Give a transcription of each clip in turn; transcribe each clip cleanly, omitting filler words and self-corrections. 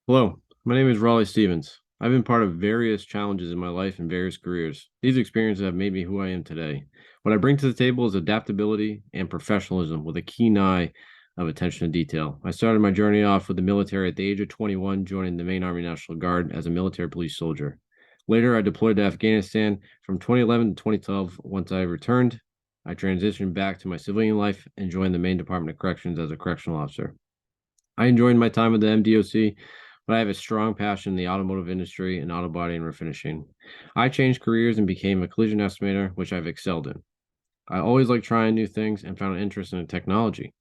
Hello, my name is Raleigh Stevens. I've been part of various challenges in my life and various careers. These experiences have made me who I am today. What I bring to the table is adaptability and professionalism with a keen eye of attention to detail. I started my journey off with the military at the age of 21, joining the Maine Army National Guard as a military police soldier. Later, I deployed to Afghanistan from 2011 to 2012. Once I returned, I transitioned back to my civilian life and joined the Maine Department of Corrections as a correctional officer. I enjoyed my time with the MDOC, but I have a strong passion in the automotive industry and auto body and refinishing. I changed careers and became a collision estimator, which I've excelled in. I always liked trying new things and found an interest in technology.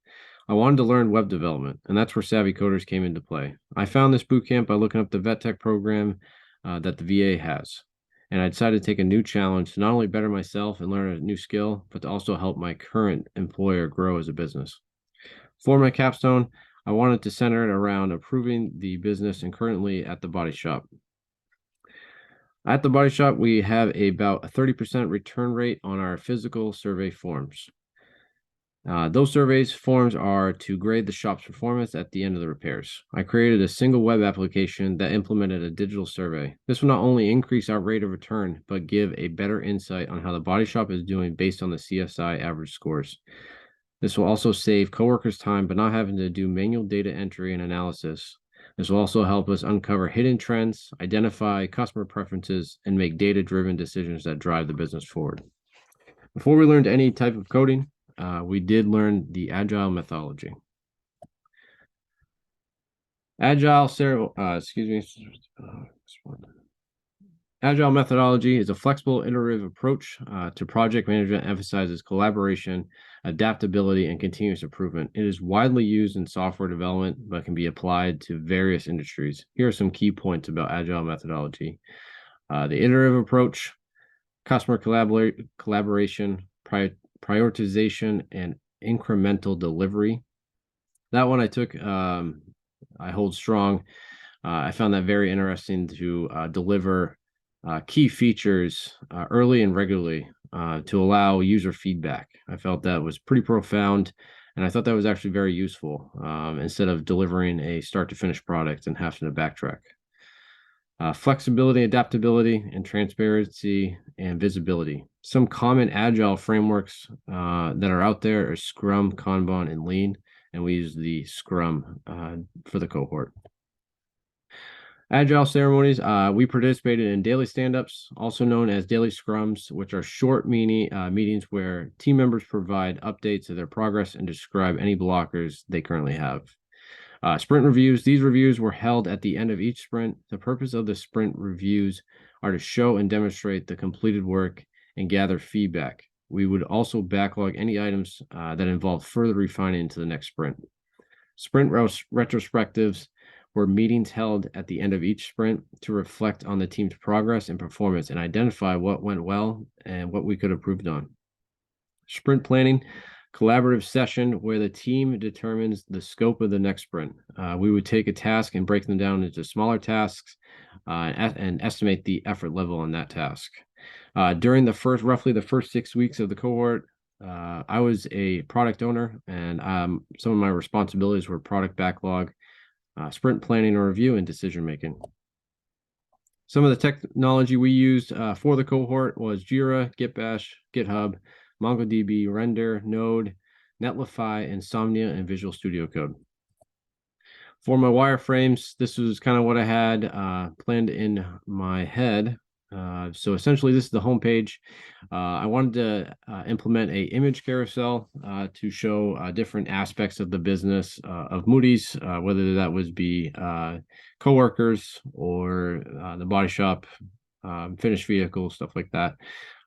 I wanted to learn web development, and that's where Savvy Coders came into play. I found this boot camp by looking up the vet tech program that the VA has, and I decided to take a new challenge to not only better myself and learn a new skill, but to also help my current employer grow as a business. For my capstone, I wanted to center it around improving the business and currently at the body shop. At the body shop, we have about a 30% return rate on our physical survey forms. Those surveys forms are to grade the shop's performance at the end of the repairs. I created a single web application that implemented a digital survey. This will not only increase our rate of return, but give a better insight on how the body shop is doing based on the CSI average scores. This will also save coworkers time by not having to do manual data entry and analysis. This will also help us uncover hidden trends, identify customer preferences, and make data-driven decisions that drive the business forward. Before we learned any type of coding, we did learn the agile methodology. Agile methodology is a flexible, iterative approach to project management, emphasizes collaboration, adaptability, and continuous improvement. It is widely used in software development, but can be applied to various industries. Here are some key points about agile methodology. The iterative approach, customer collaboration, prioritization, and incremental delivery. That one I hold strong. I found that very interesting to deliver key features early and regularly to allow user feedback. I felt that was pretty profound, and I thought that was actually very useful instead of delivering a start to finish product and having to backtrack. Flexibility, adaptability, and transparency and visibility. Some common agile frameworks that are out there are Scrum, Kanban, and Lean, and we use the Scrum for the cohort. Agile ceremonies, we participated in daily stand-ups, also known as daily scrums, which are short meetings where team members provide updates of their progress and describe any blockers they currently have. Sprint reviews, these reviews were held at the end of each sprint. The purpose of the sprint reviews are to show and demonstrate the completed work and gather feedback. We would also backlog any items that involve further refining into the next sprint. Sprint retrospectives were meetings held at the end of each sprint to reflect on the team's progress and performance and identify what went well and what we could have improved on. Sprint planning, collaborative session where the team determines the scope of the next sprint. We would take a task and break them down into smaller tasks and estimate the effort level on that task. During roughly the first 6 weeks of the cohort, I was a product owner, and some of my responsibilities were product backlog, sprint planning or review, and decision making. Some of the technology we used for the cohort was Jira, Gitbash, GitHub, MongoDB, Render, Node, Netlify, Insomnia, and Visual Studio Code. For my wireframes, this was kind of what I had planned in my head. So essentially, this is the homepage. I wanted to implement a image carousel to show different aspects of the business of Moody's, whether that would be coworkers or the body shop, finished vehicles, stuff like that.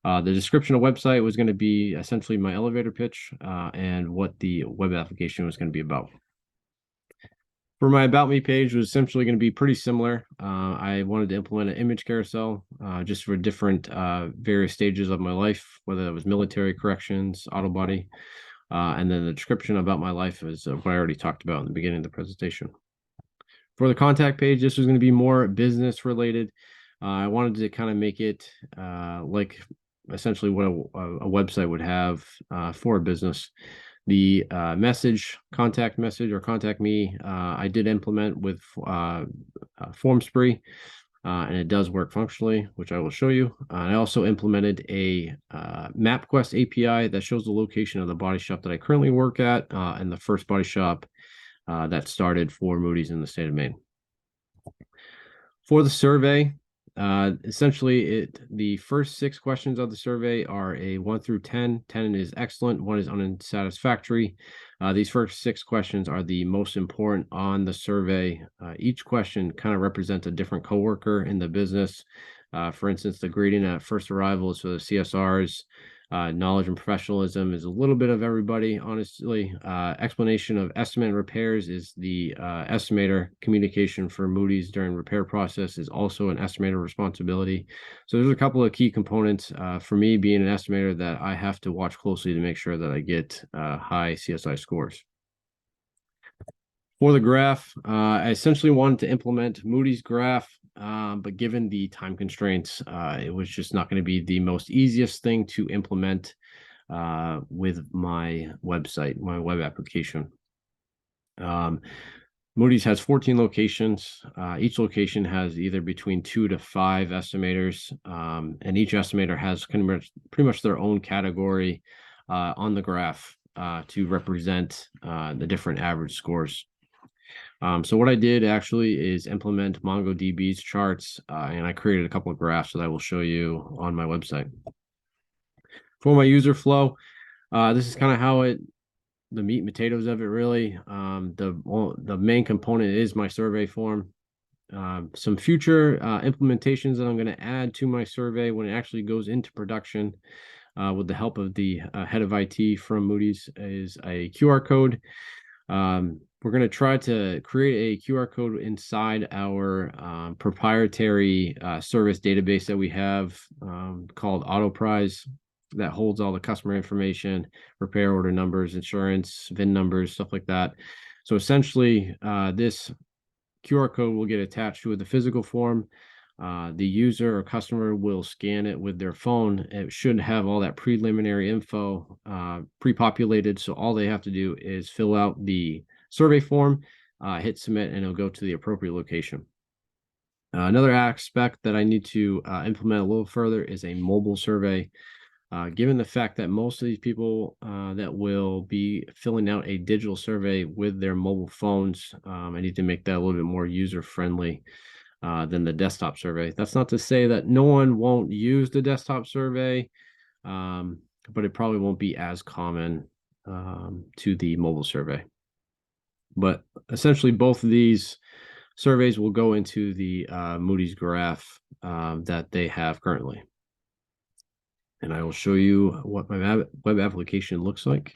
The description of website was going to be essentially my elevator pitch and what the web application was going to be about. For my About Me page was essentially going to be pretty similar. I wanted to implement an image carousel just for different various stages of my life, whether that was military, corrections, auto body, and then the description about my life is what I already talked about in the beginning of the presentation. For the contact page, this was going to be more business related. I wanted to kind of make it like essentially what a website would have for a business. The contact message or contact me, I did implement with FormSpree, and it does work functionally, which I will show you. I also implemented a MapQuest API that shows the location of the body shop that I currently work at, and the first body shop that started for Moody's in the state of Maine. For the survey, essentially, the first 6 questions of the survey are a 1 through 10. 10 is excellent, 1 is unsatisfactory. These first 6 questions are the most important on the survey. Each question kind of represents a different coworker in the business. For instance, the grading at first arrival is for the CSRs. Knowledge and professionalism is a little bit of everybody, honestly. Explanation of estimate and repairs is the estimator. Communication for Moody's during repair process is also an estimator responsibility. So there's a couple of key components for me being an estimator that I have to watch closely to make sure that I get high CSI scores. For the graph, I essentially wanted to implement Moody's graph, but given the time constraints, it was just not going to be the most easiest thing to implement with my website, my web application. Moody's has 14 locations. Each location has either between 2 to 5 estimators, and each estimator has pretty much their own category on the graph to represent the different average scores. So what I did actually is implement MongoDB's charts, and I created a couple of graphs that I will show you on my website. For my user flow, this is kind of how the meat and potatoes of it really. The main component is my survey form. Some future implementations that I'm going to add to my survey when it actually goes into production with the help of the head of IT from Moody's is a QR code. We're going to try to create a QR code inside our proprietary service database that we have called AutoPrize that holds all the customer information, repair order numbers, insurance, VIN numbers, stuff like that. So essentially, this QR code will get attached to the physical form. The user or customer will scan it with their phone. It should have all that preliminary info pre-populated. So all they have to do is fill out the survey form, hit submit, and it'll go to the appropriate location. Another aspect that I need to implement a little further is a mobile survey. Given the fact that most of these people that will be filling out a digital survey with their mobile phones, I need to make that a little bit more user-friendly than the desktop survey. That's not to say that no one won't use the desktop survey, but it probably won't be as common to the mobile survey. But essentially, both of these surveys will go into the Moody's graph that they have currently. And I will show you what my web application looks like.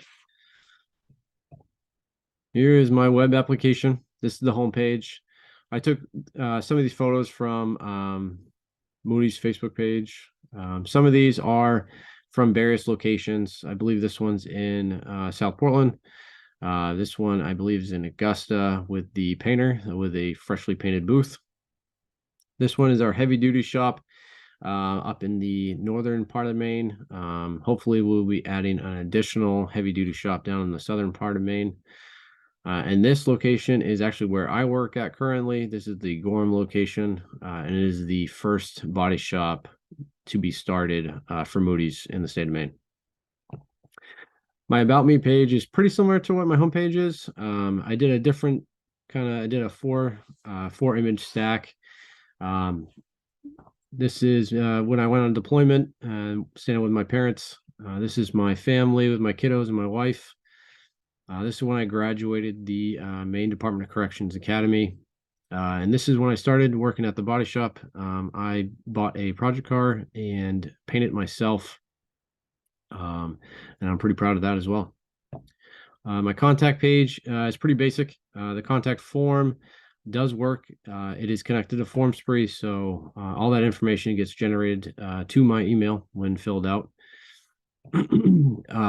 Here is my web application. This is the home page. I took some of these photos from Moody's Facebook page. Some of these are from various locations. I believe this one's in South Portland. This one, I believe, is in Augusta with the painter with a freshly painted booth. This one is our heavy-duty shop up in the northern part of Maine. Hopefully, we'll be adding an additional heavy-duty shop down in the southern part of Maine. And this location is actually where I work at currently. This is the Gorham location, and it is the first body shop to be started for Moody's in the state of Maine. My About Me page is pretty similar to what my homepage is. I did a different I did a four image stack. This is when I went on deployment and staying with my parents. This is my family with my kiddos and my wife. This is when I graduated the Maine Department of Corrections Academy. And this is when I started working at the body shop. I bought a project car and painted it myself. And I'm pretty proud of that as well. My contact page is pretty basic. The contact form does work. It is connected to FormSpree, so all that information gets generated to my email when filled out.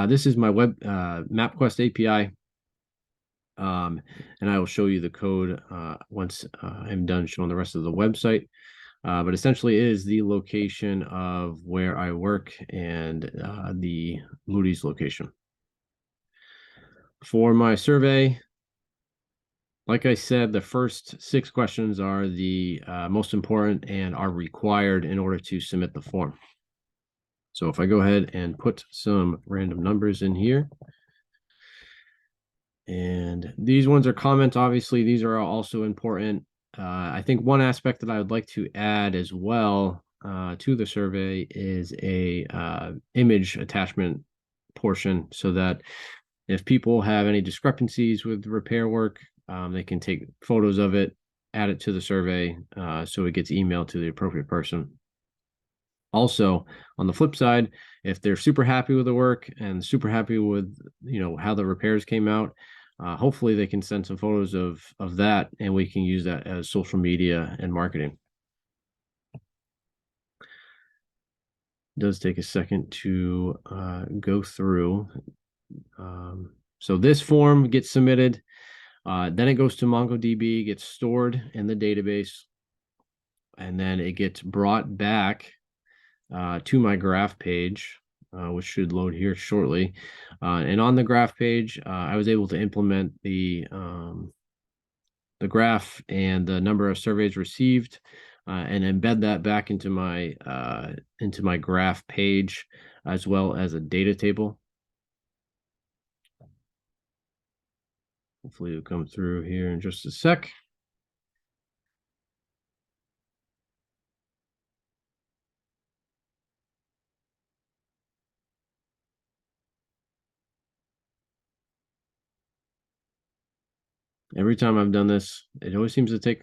This is my web MapQuest API, and I will show you the code once I'm done showing the rest of the website. But essentially, it is the location of where I work and the Moody's location. For my survey, like I said, the first 6 questions are the most important and are required in order to submit the form. So if I go ahead and put some random numbers in here, and these ones are comments, obviously, these are also important. I think one aspect that I would like to add as well to the survey is a image attachment portion, so that if people have any discrepancies with repair work, they can take photos of it, add it to the survey, so it gets emailed to the appropriate person. Also, on the flip side, if they're super happy with the work and super happy with how the repairs came out, hopefully they can send some photos of that, and we can use that as social media and marketing. It does take a second to go through. So this form gets submitted, then it goes to MongoDB, gets stored in the database, and then it gets brought back to my graph page, which should load here shortly. And on the graph page, I was able to implement the graph and the number of surveys received, and embed that back into my graph page, as well as a data table. Hopefully it'll come through here in just a sec. Every time I've done this, it always seems to take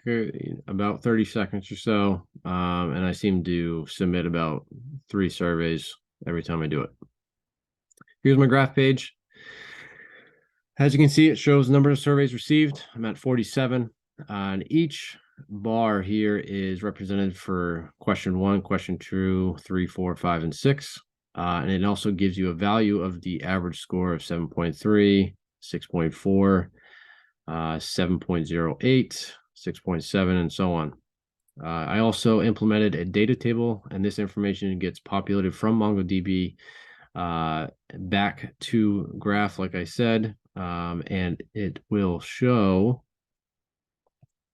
about 30 seconds or so, and I seem to submit about 3 surveys every time I do it. Here's my graph page. As you can see, it shows the number of surveys received. I'm at 47, and each bar here is represented for question 1, question 2, 3, 4, 5, and 6. And it also gives you a value of the average score of 7.3, 6.4, 7.08, 6.7, and so on. I also implemented a data table, and this information gets populated from MongoDB back to graph, like I said, and it will show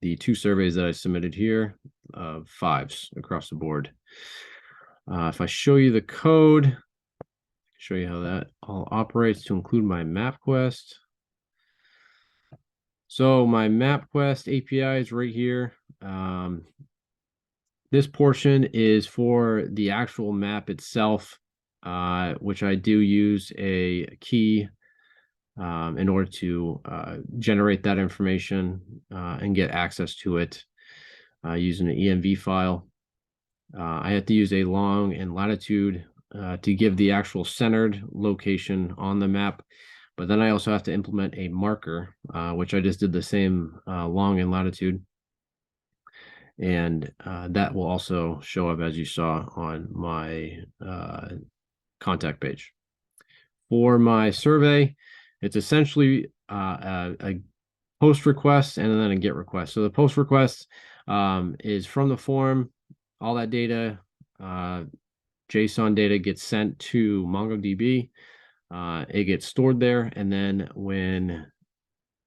the 2 surveys that I submitted here of 5s across the board. If I show you the code, show you how that all operates to include my MapQuest. So my MapQuest API is right here. This portion is for the actual map itself, which I do use a key in order to generate that information and get access to it using an env file. I have to use a long and latitude to give the actual centered location on the map. But then I also have to implement a marker, which I just did the same long and latitude. And that will also show up, as you saw, on my contact page. For my survey, it's essentially a post request and then a get request. So the post request is from the form. All that data, JSON data, gets sent to MongoDB. It gets stored there, and then when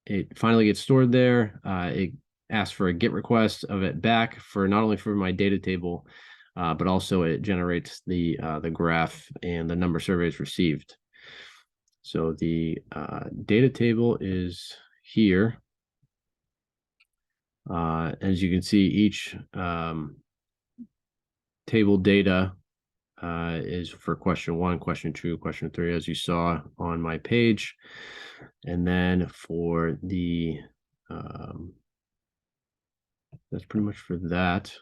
it finally gets stored there, it asks for a get request of it back for not only for my data table, but also it generates the graph and the number of surveys received. So the data table is here. As you can see, each table data is for question 1, question 2, question 3, as you saw on my page. And then for the that's pretty much for that.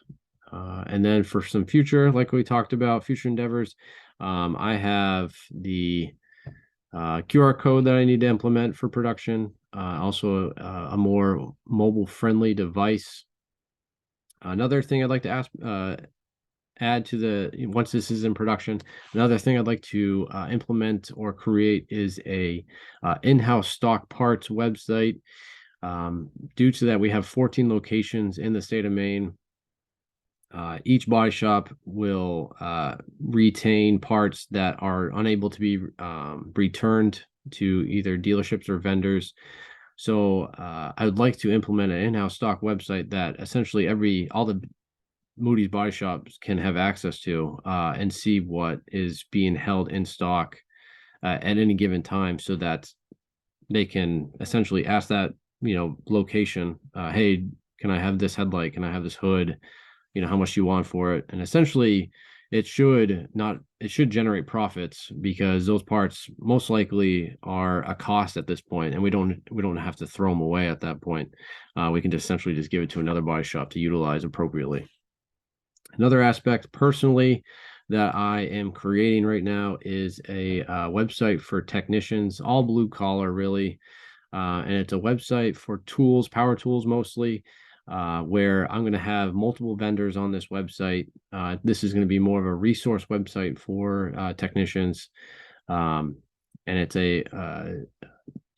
And then for some future, like we talked about, future endeavors, I have the QR code that I need to implement for production. Also, a more mobile-friendly device. Another thing I'd like to add to once this is in production, another thing I'd like to implement or create is a in-house stock parts website. Due to that, we have 14 locations in the state of Maine. Each body shop will retain parts that are unable to be returned to either dealerships or vendors. So I would like to implement an in-house stock website that essentially all the Moody's body shops can have access to, and see what is being held in stock at any given time, so that they can essentially ask that location, hey, can I have this headlight, can I have this hood, how much you want for it. And essentially it should generate profits, because those parts most likely are a cost at this point, and we don't have to throw them away at that point. We can essentially just give it to another body shop to utilize appropriately. Another aspect personally that I am creating right now is a website for technicians, all blue collar, really. And it's a website for tools, power tools mostly, where I'm going to have multiple vendors on this website. This is going to be more of a resource website for technicians. And it's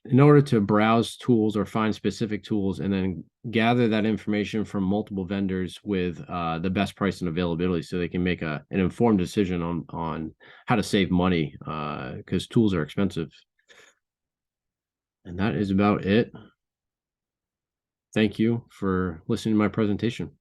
in order to browse tools or find specific tools and then gather that information from multiple vendors with the best price and availability, so they can make an informed decision on how to save money, because tools are expensive. And that is about it. Thank you for listening to my presentation.